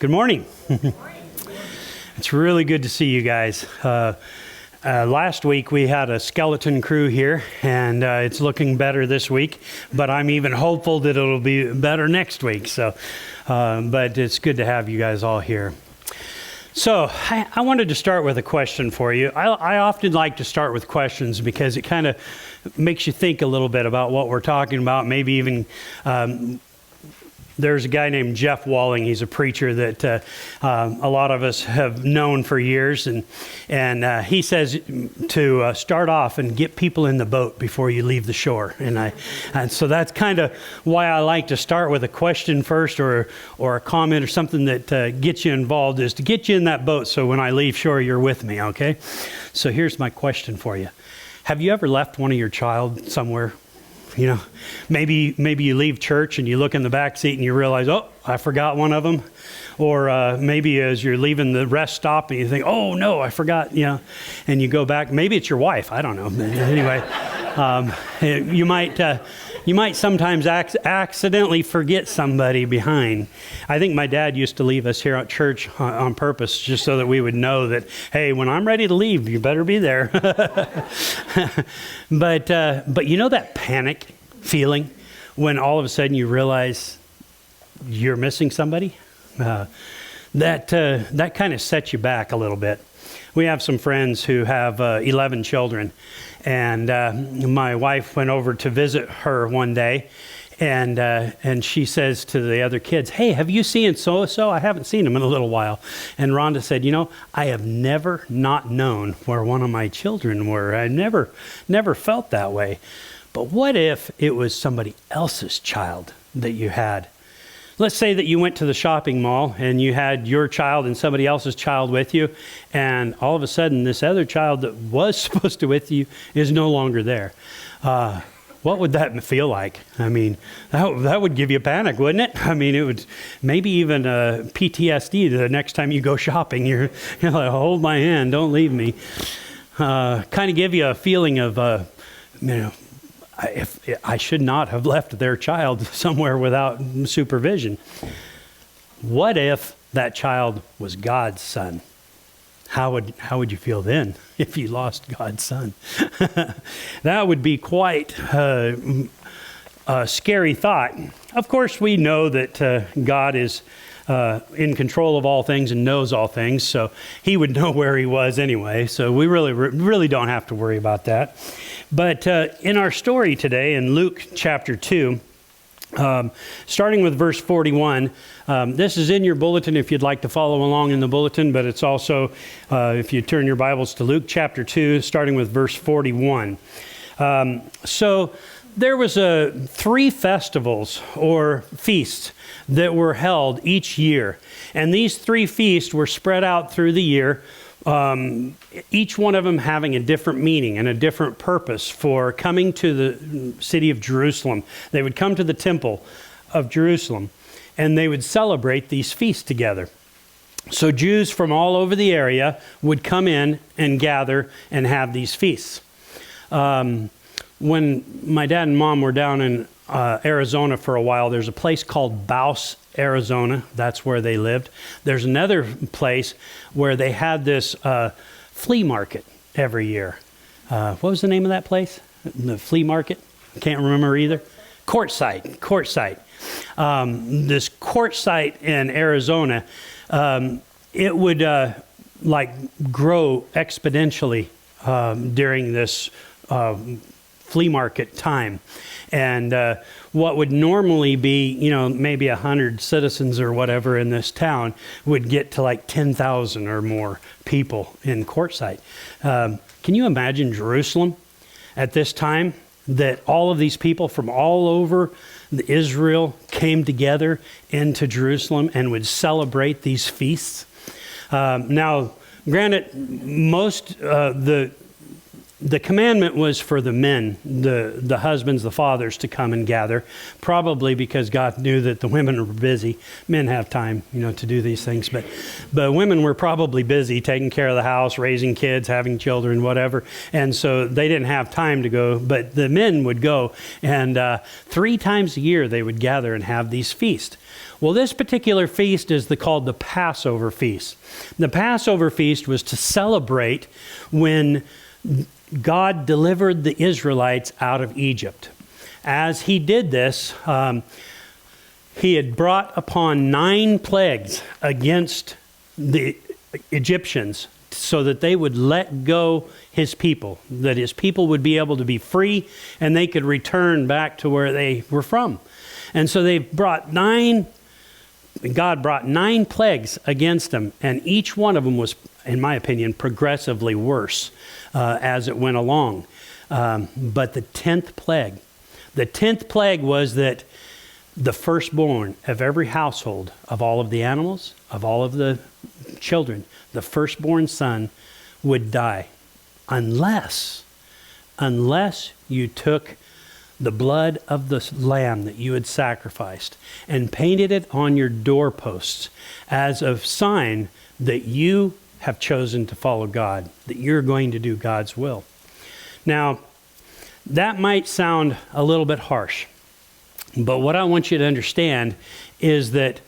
Good morning. It's really good to see you guys. Last week we had a skeleton crew here, and it's looking better this week, but I'm even hopeful that it'll be better next week. But it's good to have you guys all here. So I wanted to start with a question for you. I often like to start with questions because it kind of makes you think a little bit about what we're talking about, maybe even there's a guy named Jeff Walling. He's a preacher that a lot of us have known for years, and he says to start off and get people in the boat before you leave the shore. And so that's kind of why I like to start with a question first, or a comment or something that gets you involved, is to get you in that boat so when I leave shore you're with me. Okay. So here's my question for you: have you ever left one of your child somewhere? You know, maybe you leave church and you look in the back seat and you realize, oh, I forgot one of them. Or maybe as you're leaving the rest stop and you think, oh no, I forgot, and you go back. Maybe it's your wife. I don't know. Anyway, you might sometimes accidentally forget somebody behind. I think my dad used to leave us here at church on purpose, just so that we would know that, hey, when I'm ready to leave, you better be there. But you know that panic feeling when all of a sudden you realize you're missing somebody? That kind of sets you back a little bit. We have some friends who have 11 children, and my wife went over to visit her one day, and she says to the other kids, hey, have you seen so-and-so? I haven't seen him in a little while. And Rhonda said, I have never not known where one of my children were. I never felt that way. But what if it was somebody else's child that you had? Let's say that you went to the shopping mall and you had your child and somebody else's child with you, and all of a sudden this other child that was supposed to with you is no longer there. What would that feel like? I mean, that would give you a panic, wouldn't it? I mean, it would maybe even PTSD the next time you go shopping. You're like, hold my hand, don't leave me. Kind of give you a feeling of, if I should not have left their child somewhere without supervision. What if that child was God's son? How would you feel then if you lost God's son? That would be quite a scary thought. Of course, we know that God is in control of all things and knows all things, so he would know where he was anyway, so we really don't have to worry about that. But in our story today, in Luke chapter 2, starting with verse 41, this is in your bulletin if you'd like to follow along in the bulletin, but it's also, if you turn your Bibles to Luke chapter 2, starting with verse 41. So there was 3 festivals or feasts that were held each year. And these 3 feasts were spread out through the year, each one of them having a different meaning and a different purpose for coming to the city of Jerusalem. They would come to the temple of Jerusalem, and they would celebrate these feasts together. So Jews from all over the area would come in and gather and have these feasts. When my dad and mom were down in Arizona for a while, there's a place called Baus, Arizona. That's where they lived. There's another place where they had this flea market every year. What was the name of that place? The flea market? I can't remember either. Quartzsite. This Quartzsite in Arizona, it would grow exponentially during this flea market time. And what would normally be, maybe 100 citizens or whatever in this town would get to like 10,000 or more people in Quartzsite. Can you imagine Jerusalem at this time, that all of these people from all over Israel came together into Jerusalem and would celebrate these feasts? Now, granted, most The commandment was for the men, the husbands, the fathers, to come and gather, probably because God knew that the women were busy. Men have time, to do these things, but women were probably busy taking care of the house, raising kids, having children, whatever, and so they didn't have time to go, but the men would go, and 3 times a year they would gather and have these feasts. Well, this particular feast is called the Passover feast. The Passover feast was to celebrate when God delivered the Israelites out of Egypt. As he did this, he had brought upon 9 plagues against the Egyptians so that they would let go his people, that his people would be able to be free and they could return back to where they were from. And so God brought 9 plagues against them, and each one of them was, in my opinion, progressively worse as it went along. But the 10th plague was that the firstborn of every household, of all of the animals, of all of the children, the firstborn son would die unless you took the blood of the lamb that you had sacrificed and painted it on your doorposts as a sign that you have chosen to follow God, that you're going to do God's will. Now, that might sound a little bit harsh, but what I want you to understand is that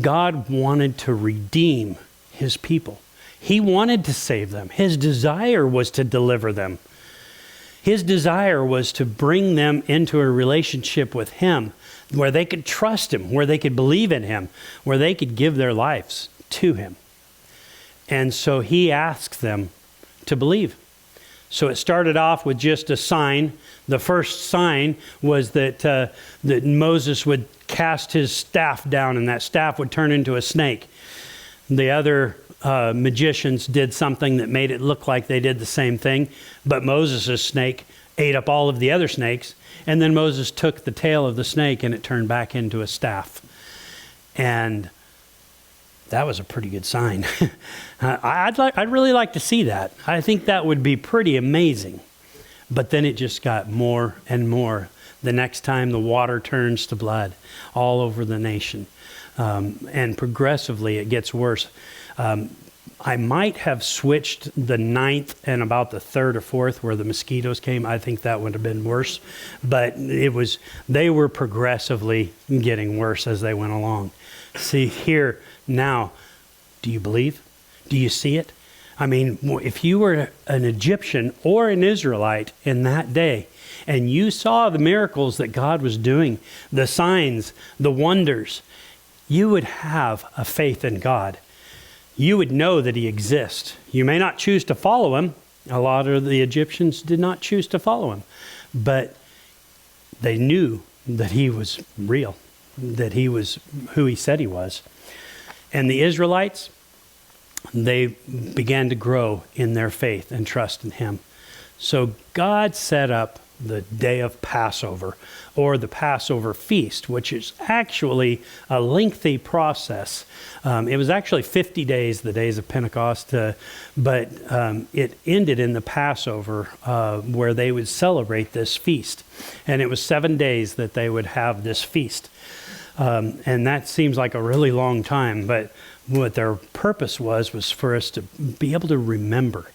God wanted to redeem his people. He wanted to save them. His desire was to deliver them. His desire was to bring them into a relationship with him where they could trust him, where they could believe in him, where they could give their lives to him. And so he asked them to believe. So it started off with just a sign. The first sign was that Moses would cast his staff down and that staff would turn into a snake. The other magicians did something that made it look like they did the same thing, but Moses' snake ate up all of the other snakes, and then Moses took the tail of the snake and it turned back into a staff. And that was a pretty good sign. I'd really like to see that. I think that would be pretty amazing. But then it just got more and more. The next time the water turns to blood all over the nation. And progressively it gets worse. I might have switched the 9th and about the 3rd or 4th where the mosquitoes came. I think that would have been worse. But they were progressively getting worse as they went along. See here now, do you believe? Do you see it? I mean, if you were an Egyptian or an Israelite in that day, and you saw the miracles that God was doing, the signs, the wonders, you would have a faith in God. You would know that he exists. You may not choose to follow him. A lot of the Egyptians did not choose to follow him, but they knew that he was real, that he was who he said he was. And the Israelites, they began to grow in their faith and trust in him. So God set up the day of Passover, or the Passover feast, which is actually a lengthy process. It was actually 50 days, the days of Pentecost, but it ended in the Passover where they would celebrate this feast. And it was 7 days that they would have this feast. And that seems like a really long time, but what their purpose was for us to be able to remember.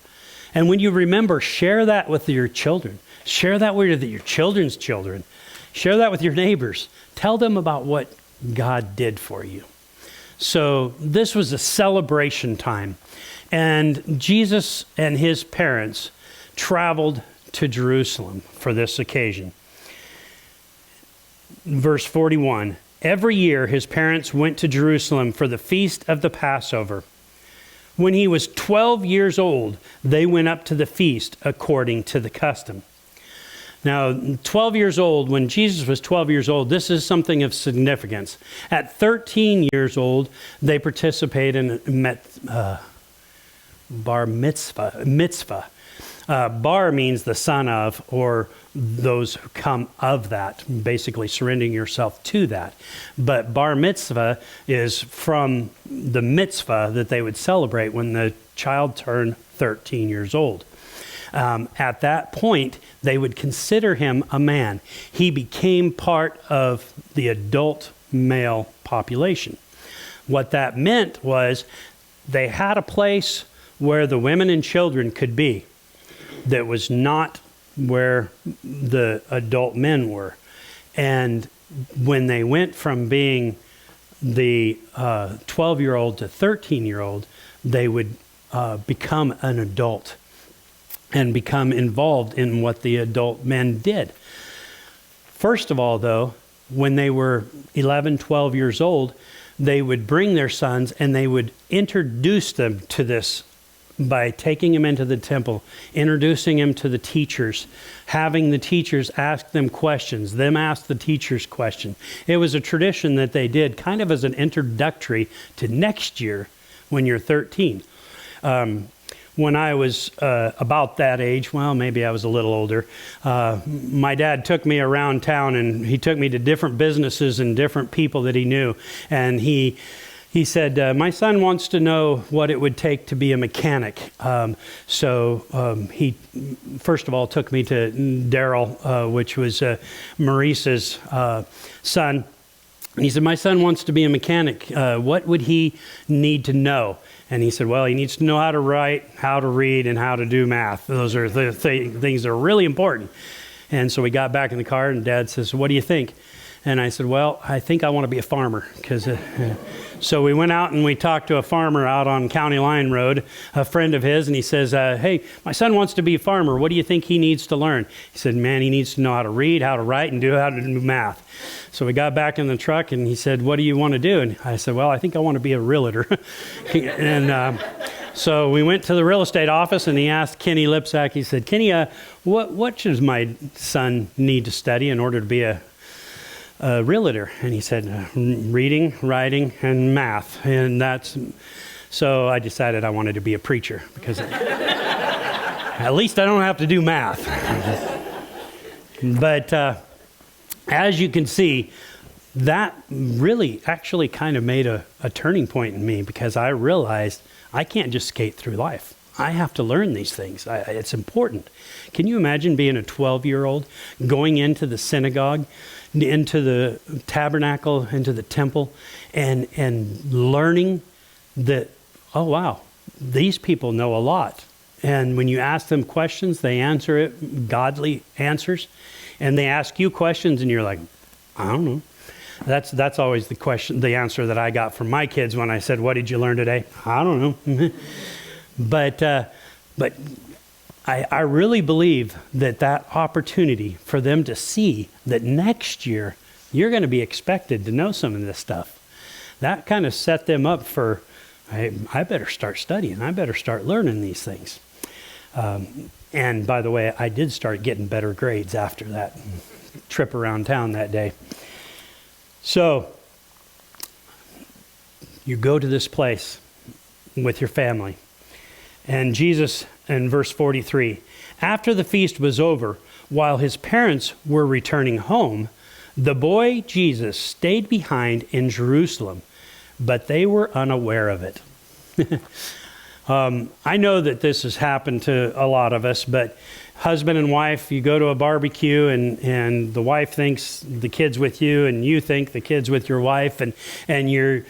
And when you remember, share that with your children. Share that with your children's children. Share that with your neighbors. Tell them about what God did for you. So this was a celebration time. And Jesus and his parents traveled to Jerusalem for this occasion. Verse 41, every year his parents went to Jerusalem for the feast of the Passover. When he was 12 years old, they went up to the feast according to the custom. Now, 12 years old, when Jesus was 12 years old, this is something of significance. At 13 years old, they participate in bar mitzvah. Bar means the son of, or those who come of that, basically surrendering yourself to that. But bar mitzvah is from the mitzvah that they would celebrate when the child turned 13 years old. At that point, they would consider him a man. He became part of the adult male population. What that meant was they had a place where the women and children could be that was not where the adult men were. And when they went from being the 12-year-old to 13-year-old, they would become an adult and become involved in what the adult men did. First of all, though, when they were 11, 12 years old, they would bring their sons and they would introduce them to this by taking them into the temple, introducing them to the teachers, having the teachers ask them questions, them ask the teachers questions. It was a tradition that they did kind of as an introductory to next year when you're 13. When I was about that age, well, maybe I was a little older, my dad took me around town and he took me to different businesses and different people that he knew. And he said, my son wants to know what it would take to be a mechanic. So he, first of all, took me to Daryl, which was Maurice's son. And he said, my son wants to be a mechanic. What would he need to know? And he said, well, he needs to know how to write, how to read, and how to do math. Those are the things that are really important. And so we got back in the car, and Dad says, what do you think? And I said, well, I think I want to be a farmer. So we went out and we talked to a farmer out on County Line Road, a friend of his, and he says, hey, my son wants to be a farmer. What do you think he needs to learn? He said, man, he needs to know how to read, how to write, and how to do math. So we got back in the truck and he said, what do you want to do? And I said, well, I think I want to be a realtor. And so we went to the real estate office and he asked Kenny Lipsack, he said, Kenny, what does my son need to study in order to be a realtor? And he said, reading, writing, and math. And so I decided I wanted to be a preacher because at least I don't have to do math. But as you can see, that really actually kind of made a turning point in me because I realized I can't just skate through life. I have to learn these things. It's important. Can you imagine being a 12-year-old going into the synagogue, into the tabernacle, into the temple, and learning that, oh, wow, these people know a lot. And when you ask them questions, they answer it, godly answers. And they ask you questions, and you're like, I don't know. That's always the answer that I got from my kids when I said, what did you learn today? I don't know. But I really believe that opportunity for them to see that next year you're going to be expected to know some of this stuff, that kind of set them up for, I better start studying. I better start learning these things. And by the way, I did start getting better grades after that trip around town that day. So you go to this place with your family. And Jesus, in verse 43, after the feast was over, while his parents were returning home, the boy Jesus stayed behind in Jerusalem, but they were unaware of it. I know that this has happened to a lot of us, but husband and wife, you go to a barbecue and the wife thinks the kid's with you and you think the kid's with your wife and you're,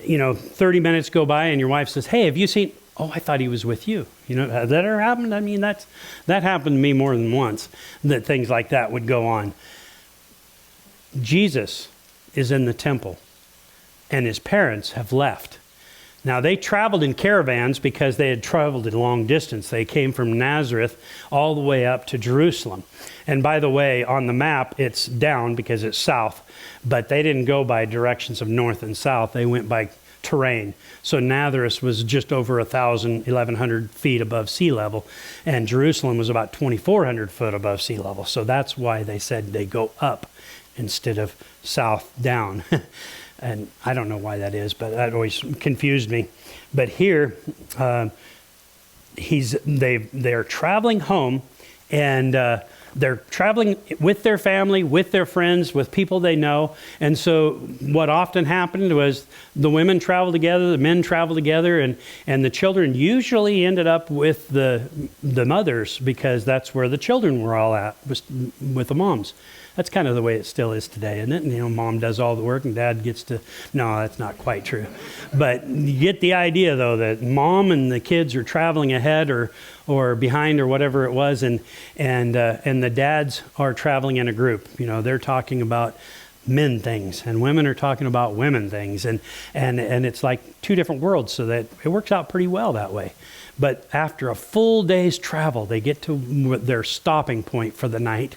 30 minutes go by and your wife says, hey, have you seen, oh, I thought he was with you. Has that ever happened? I mean, that happened to me more than once, that things like that would go on. Jesus is in the temple and his parents have left. Now, they traveled in caravans because they had traveled a long distance. They came from Nazareth all the way up to Jerusalem. And by the way, on the map, it's down because it's south. But they didn't go by directions of north and south. They went by terrain. So Nazareth was just over 1,100 feet above sea level. And Jerusalem was about 2,400 foot above sea level. So that's why they said they go up instead of south down. And I don't know why that is, but that always confused me. But here, they're traveling home, and they're traveling with their family, with their friends, with people they know. And so what often happened was the women traveled together, the men traveled together, and the children usually ended up with the mothers, because that's where the children were all at, was with the moms. That's kind of the way it still is today, isn't it? You know, mom does all the work and dad gets to, no, that's not quite true. But you get the idea, though, that mom and the kids are traveling ahead or behind or whatever it was, and the dads are traveling in a group. You know, they're talking about men things and women are talking about women things, and it's like two different worlds, so that it works out pretty well that way. But after a full day's travel, they get to their stopping point for the night.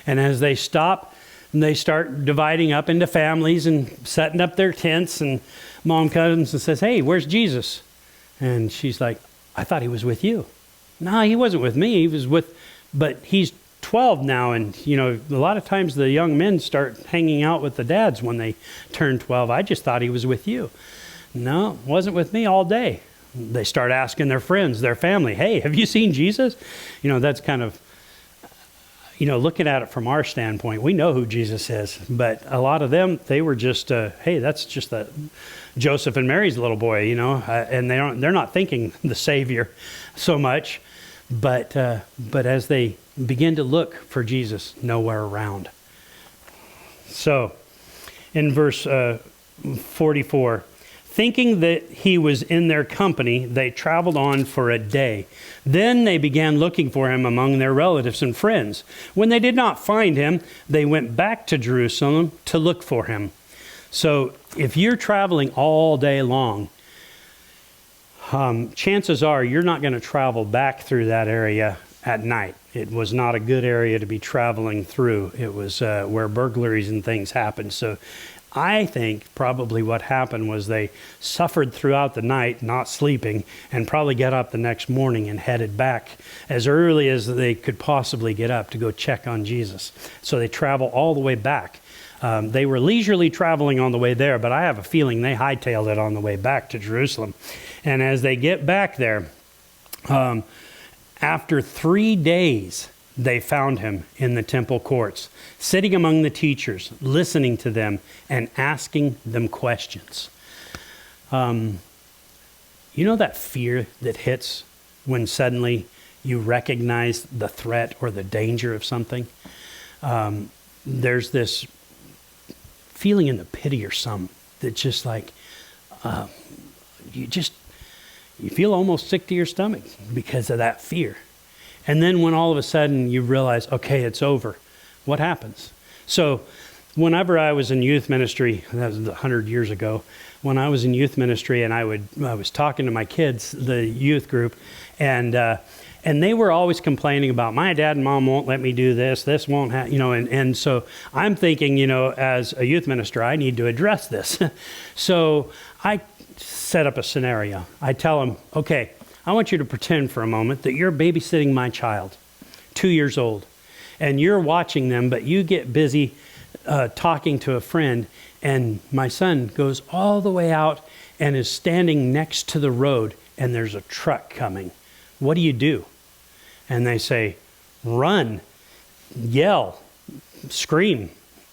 And as they stop, they start dividing up into families and setting up their tents. And mom comes and says, "Hey, where's Jesus?" And she's like, "I thought he was with you." "No, he wasn't with me. He was with, but he's 12 now." And, you know, a lot of times the young men start hanging out with the dads when they turn 12. "I just thought he was with you." "No, wasn't with me all day." They start asking their friends, their family, "Hey, have you seen Jesus?" You know, that's kind of, you know, looking at it from our standpoint, we know who Jesus is, but a lot of them, they were just, hey, that's just the Joseph and Mary's little boy, you know, and they're not thinking the Savior so much, but as they begin to look for Jesus, nowhere around. So, in verse 44. Thinking that he was in their company, they traveled on for a day. Then they began looking for him among their relatives and friends. When they did not find him, they went back to Jerusalem to look for him. So if you're traveling all day long, chances are you're not going to travel back through that area at night. It was not a good area to be traveling through. It was where burglaries and things happened. So I think probably what happened was they suffered throughout the night, not sleeping, and probably got up the next morning and headed back as early as they could possibly get up to go check on Jesus. So they travel all the way back. They were leisurely traveling on the way there, but I have a feeling they hightailed it on the way back to Jerusalem. And as they get back there, after 3 days, they found him in the temple courts, sitting among the teachers, listening to them and asking them questions. You know that fear that hits when suddenly you recognize the threat or the danger of something? There's this feeling in the pit of your stomach that just like, you feel almost sick to your stomach because of that fear. And then when all of a sudden you realize, okay, it's over, what happens? So whenever I was in youth ministry, that was 100 years ago, when I was in youth ministry and I was talking to my kids, the youth group, and they were always complaining about, my dad and mom won't let me do this won't happen, you know, and so I'm thinking, you know, as a youth minister, I need to address this. So I set up a scenario. I tell them, okay, I want you to pretend for a moment that you're babysitting my child, 2 years old, and you're watching them, but you get busy talking to a friend, and my son goes all the way out and is standing next to the road, and there's a truck coming. What do you do? And they say, run, yell, scream.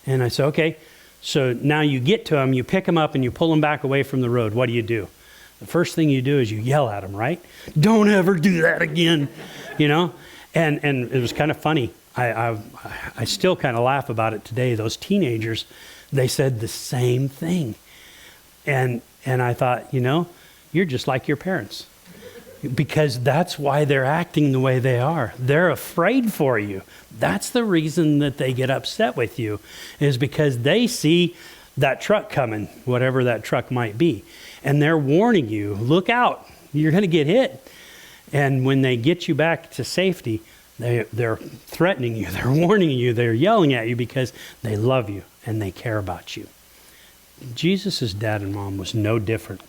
And I say, okay. So now you get to him, you pick him up, and you pull him back away from the road. What do? The first thing you do is you yell at him, right? Don't ever do that again, you know? And it was kind of funny. I still kind of laugh about it today. Those teenagers, they said the same thing. And I thought, you know, you're just like your parents. Because that's why they're acting the way they are. They're afraid for you. That's the reason that they get upset with you, is because they see that truck coming, whatever that truck might be. And they're warning you, look out, you're going to get hit. And when they get you back to safety, they're threatening you, they're warning you, they're yelling at you because they love you and they care about you. Jesus' dad and mom was no different.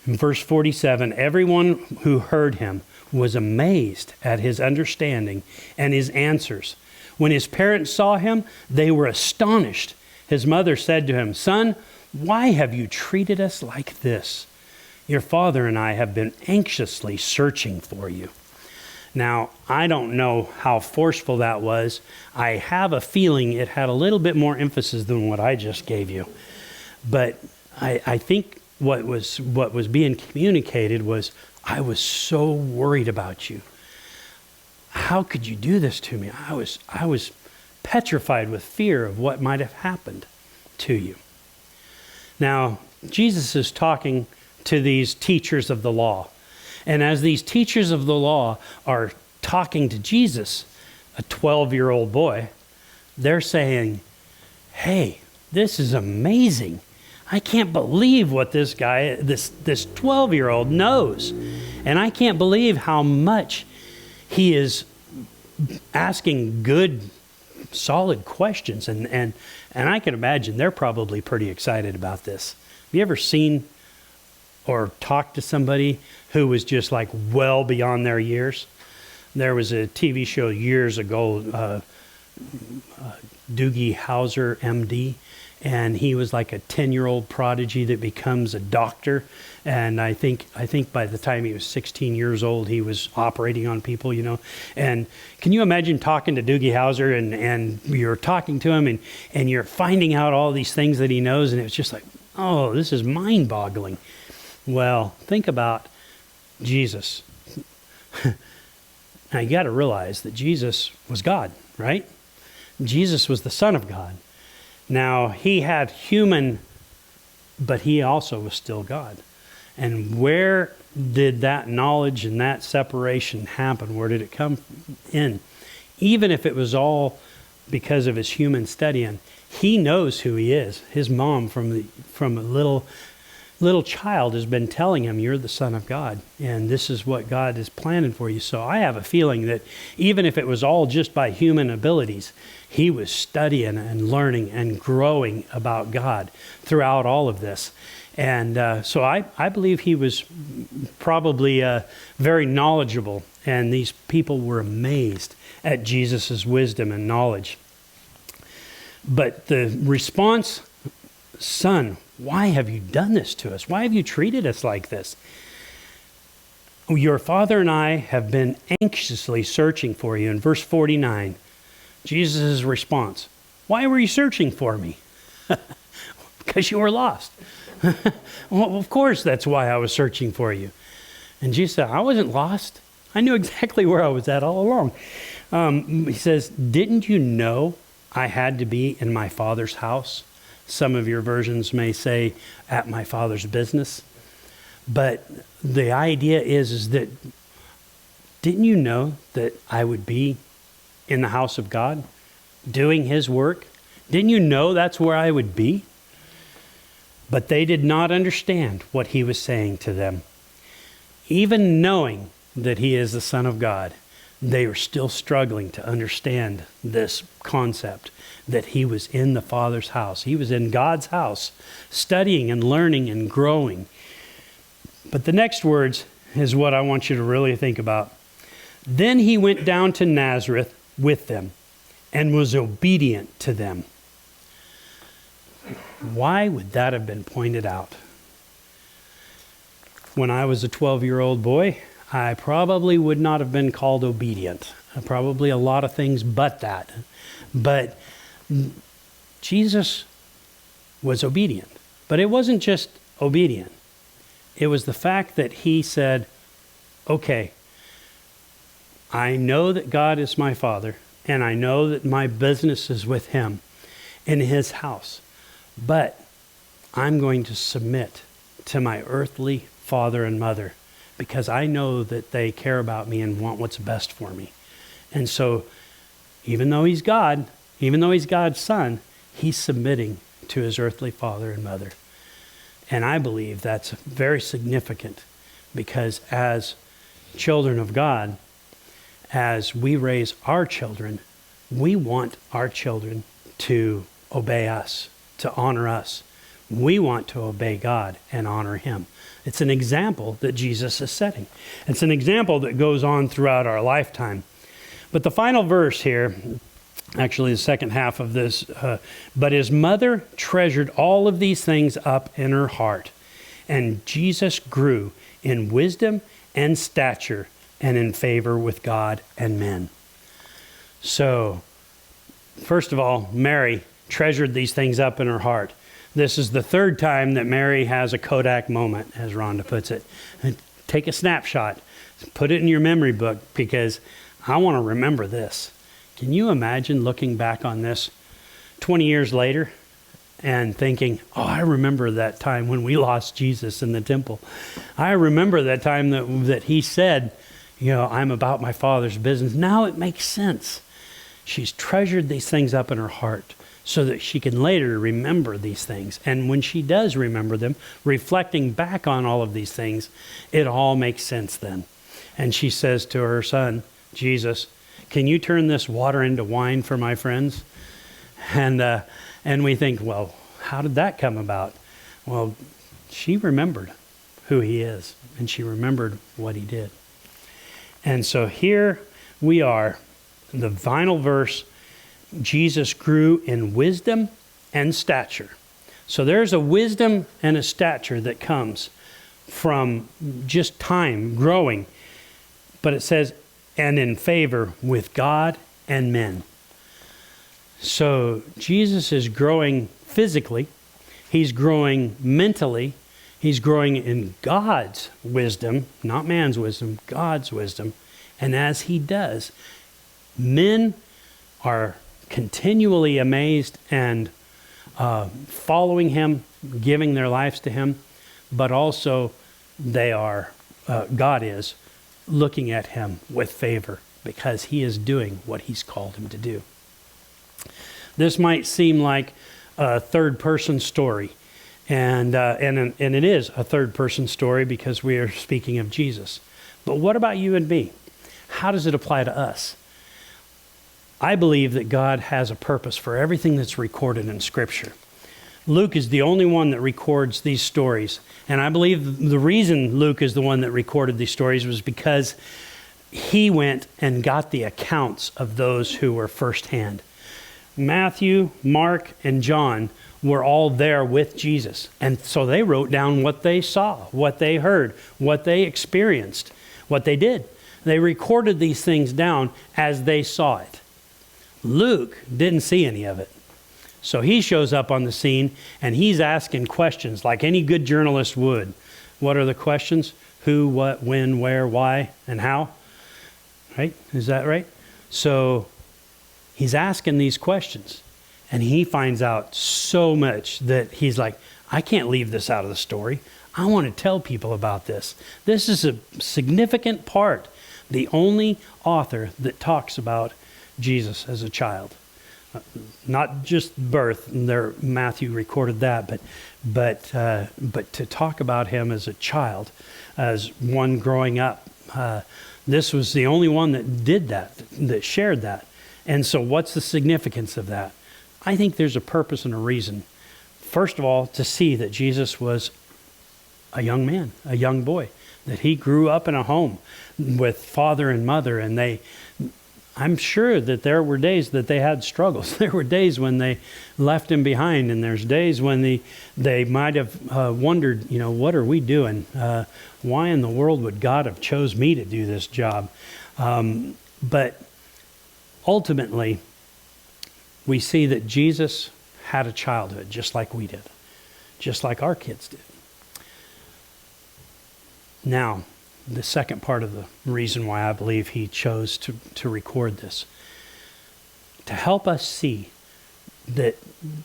In verse 47, everyone who heard him was amazed at his understanding and his answers. When his parents saw him, they were astonished. His mother said to him, "Son, why have you treated us like this? Your father and I have been anxiously searching for you." Now, I don't know how forceful that was. I have a feeling it had a little bit more emphasis than what I just gave you. But I think what was being communicated was, I was so worried about you. How could you do this to me? I was petrified with fear of what might have happened to you. Now, Jesus is talking to these teachers of the law. And as these teachers of the law are talking to Jesus, a 12-year-old boy, they're saying, hey, this is amazing. I can't believe what this guy, this 12-year-old knows. And I can't believe how much he is asking good, solid questions. And I can imagine they're probably pretty excited about this. Have you ever seen or talked to somebody who was just like well beyond their years? There was a TV show years ago, Doogie Howser, MD, and he was like a 10-year-old prodigy that becomes a doctor. And I think by the time he was 16 years old, he was operating on people, you know. And can you imagine talking to Doogie Howser and you're talking to him and you're finding out all these things that he knows, and it's just like, oh, this is mind-boggling. Well, think about Jesus. Now, you got to realize that Jesus was God, right? Jesus was the Son of God. Now, he had human, but he also was still God. And where did that knowledge and that separation happen? Where did it come in? Even if it was all because of his human studying, he knows who he is. His mom from a little child has been telling him, you're the Son of God, and this is what God is planning for you. So I have a feeling that even if it was all just by human abilities, he was studying and learning and growing about God throughout all of this. And so I believe he was probably very knowledgeable, and these people were amazed at Jesus' wisdom and knowledge. But the response, son, why have you done this to us? Why have you treated us like this? Your father and I have been anxiously searching for you. In verse 49, Jesus' response, why were you searching for me? Because you were lost. Well, of course, that's why I was searching for you. And Jesus said, I wasn't lost. I knew exactly where I was at all along. He says, didn't you know I had to be in my Father's house? Some of your versions may say, at my Father's business. But the idea is that, didn't you know that I would be in the house of God, doing his work? Didn't you know that's where I would be? But they did not understand what he was saying to them. Even knowing that he is the Son of God, they were still struggling to understand this concept that he was in the Father's house. He was in God's house, studying and learning and growing. But the next words is what I want you to really think about. Then he went down to Nazareth with them and was obedient to them. Why would that have been pointed out? When I was a 12-year-old boy, I probably would not have been called obedient. Probably a lot of things but that. But Jesus was obedient. But it wasn't just obedient. It was the fact that he said, okay, I know that God is my Father, and I know that my business is with him in his house. But I'm going to submit to my earthly father and mother because I know that they care about me and want what's best for me. And so even though he's God, even though he's God's son, he's submitting to his earthly father and mother. And I believe that's very significant because as children of God, as we raise our children, we want our children to obey us, to honor us. We want to obey God and honor him. It's an example that Jesus is setting. It's an example that goes on throughout our lifetime. But the final verse here, actually the second half of this, but his mother treasured all of these things up in her heart. And Jesus grew in wisdom and stature and in favor with God and men. So, first of all, Mary treasured these things up in her heart. This is the third time that Mary has a Kodak moment, as Rhonda puts it. And take a snapshot, put it in your memory book, because I want to remember this. Can you imagine looking back on this 20 years later and thinking, oh, I remember that time when we lost Jesus in the temple. I remember that time that he said, I'm about my Father's business. Now it makes sense. She's treasured these things up in her heart so that she can later remember these things. And when she does remember them, reflecting back on all of these things, it all makes sense then. And she says to her son, Jesus, can you turn this water into wine for my friends? And we think, well, how did that come about? Well, she remembered who he is, and she remembered what he did. And so here we are, the final verse, Jesus grew in wisdom and stature. So there's a wisdom and a stature that comes from just time growing. But it says, and in favor with God and men. So Jesus is growing physically. He's growing mentally. He's growing in God's wisdom, not man's wisdom, God's wisdom. And as he does, men are continually amazed and following him, giving their lives to him, but also God is looking at him with favor because he is doing what he's called him to do. This might seem like a third-person story, and it is a third-person story because we are speaking of Jesus. But what about you and me? How does it apply to us? I believe that God has a purpose for everything that's recorded in Scripture. Luke is the only one that records these stories. And I believe the reason Luke is the one that recorded these stories was because he went and got the accounts of those who were firsthand. Matthew, Mark, and John were all there with Jesus. And so they wrote down what they saw, what they heard, what they experienced, what they did. They recorded these things down as they saw it. Luke didn't see any of it. So he shows up on the scene and he's asking questions like any good journalist would. What are the questions? Who, what, when, where, why, and how? Right? Is that right? So he's asking these questions and he finds out so much that he's like, I can't leave this out of the story. I want to tell people about this. This is a significant part. The only author that talks about Jesus as a child. Not just birth, Matthew recorded that, but to talk about him as a child, as one growing up. This was the only one that did that shared that. And so what's the significance of that? I think there's a purpose and a reason. First of all, to see that Jesus was a young man, a young boy, that he grew up in a home with father and mother, and I'm sure that there were days that they had struggles. There were days when they left him behind, and there's days when they might have wondered, what are we doing? Why in the world would God have chose me to do this job? But ultimately, we see that Jesus had a childhood just like we did, just like our kids did. Now, the second part of the reason why I believe he chose to record this, to help us see that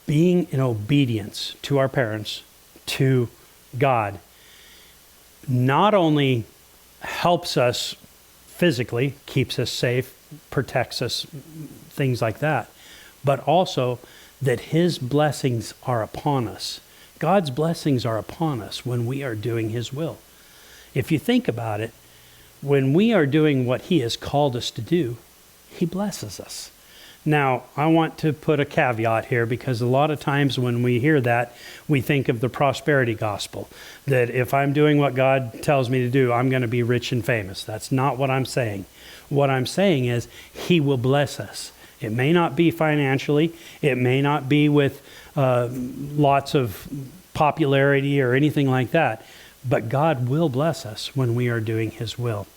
being in obedience to our parents, to God, not only helps us physically, keeps us safe, protects us, things like that, but also that his blessings are upon us. God's blessings are upon us when we are doing his will. If you think about it, when we are doing what he has called us to do, he blesses us. Now, I want to put a caveat here because a lot of times when we hear that, we think of the prosperity gospel, that if I'm doing what God tells me to do, I'm going to be rich and famous. That's not what I'm saying. What I'm saying is he will bless us. It may not be financially. It may not be with lots of popularity or anything like that. But God will bless us when we are doing his will.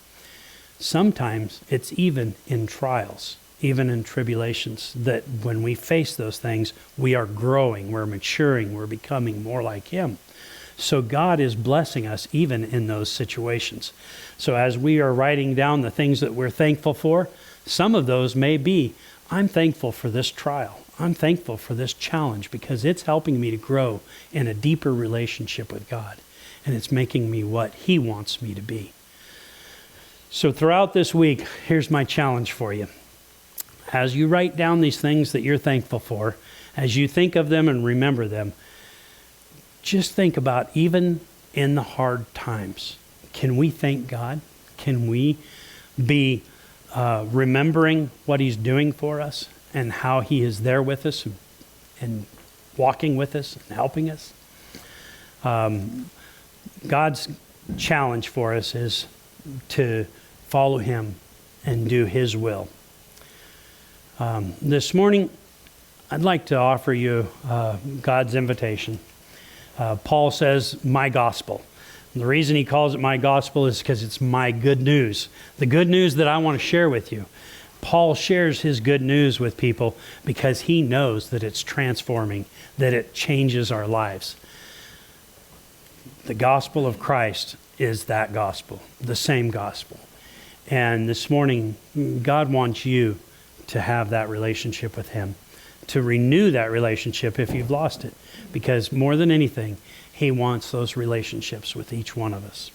Sometimes it's even in trials, even in tribulations, that when we face those things, we are growing, we're maturing, we're becoming more like Him. So God is blessing us even in those situations. So as we are writing down the things that we're thankful for, some of those may be, I'm thankful for this trial. I'm thankful for this challenge because it's helping me to grow in a deeper relationship with God. And it's making me what He wants me to be. So throughout this week, here's my challenge for you. As you write down these things that you're thankful for, as you think of them and remember them, just think about even in the hard times, can we thank God? Can we be remembering what He's doing for us and how He is there with us and walking with us and helping us? God's challenge for us is to follow Him and do His will. This morning, I'd like to offer you God's invitation. Paul says, my gospel. And the reason he calls it my gospel is because it's my good news. The good news that I want to share with you. Paul shares his good news with people because he knows that it's transforming, that it changes our lives. The gospel of Christ is that gospel, the same gospel. And this morning, God wants you to have that relationship with Him, to renew that relationship if you've lost it. Because more than anything, He wants those relationships with each one of us.